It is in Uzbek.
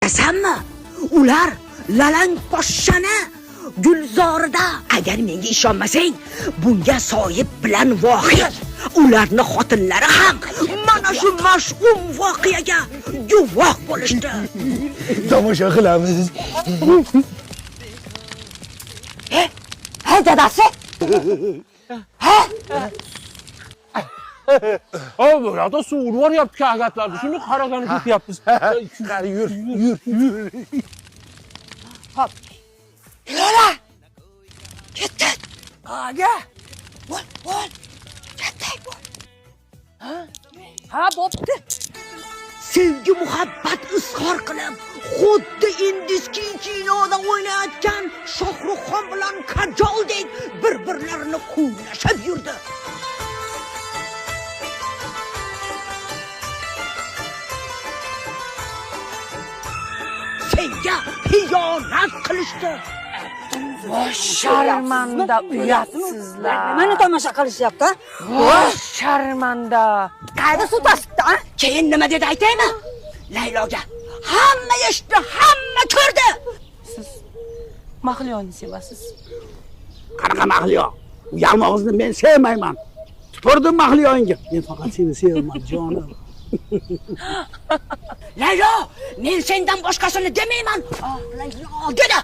Bilasanmi? Ular Lalang poshshani Gulzorida. Agar menga ishonmasang, bunga Soyib bilan Vohid, ularning xotinlari ham mana shu mash'um voqeaga guvoh bo'lishdi. Tomosha qilamiz. Ha, dadasi? Ha? Ay bu yoqda suv yuboryapti kag'atlarni. Shuni qaragani ketyapmiz. Qani yur. Hop. Lola! Ketdi. Qaga? Bo'l. Ketdi. Ha, bo'pti. Sevgi muhabbat izhor qilib, xuddi Indiski kinoda o'ynayotgan Shohruxxon bilan Kajoldek bir-birlarini quvlashib yurdi. Senga xiyonat qilishdi. Vosh sharmanda uyatsizlar. Nimani tomosha qilishyapti? Vosh sharmanda. Qayda suv tasibdi, a? Keyin nima dedi aytaymi? Layloga hamma eshitdi, hamma ko'rdi. Siz Mahliyoni sevasiz. Qanaqa Mahliyo? U yalmog'izni men sevmayman. Tupurdim Mahliyoyingga. Men faqat seni sevaman, jonim. Laylo, men sendan boshqasini demayman. Laylo dedi.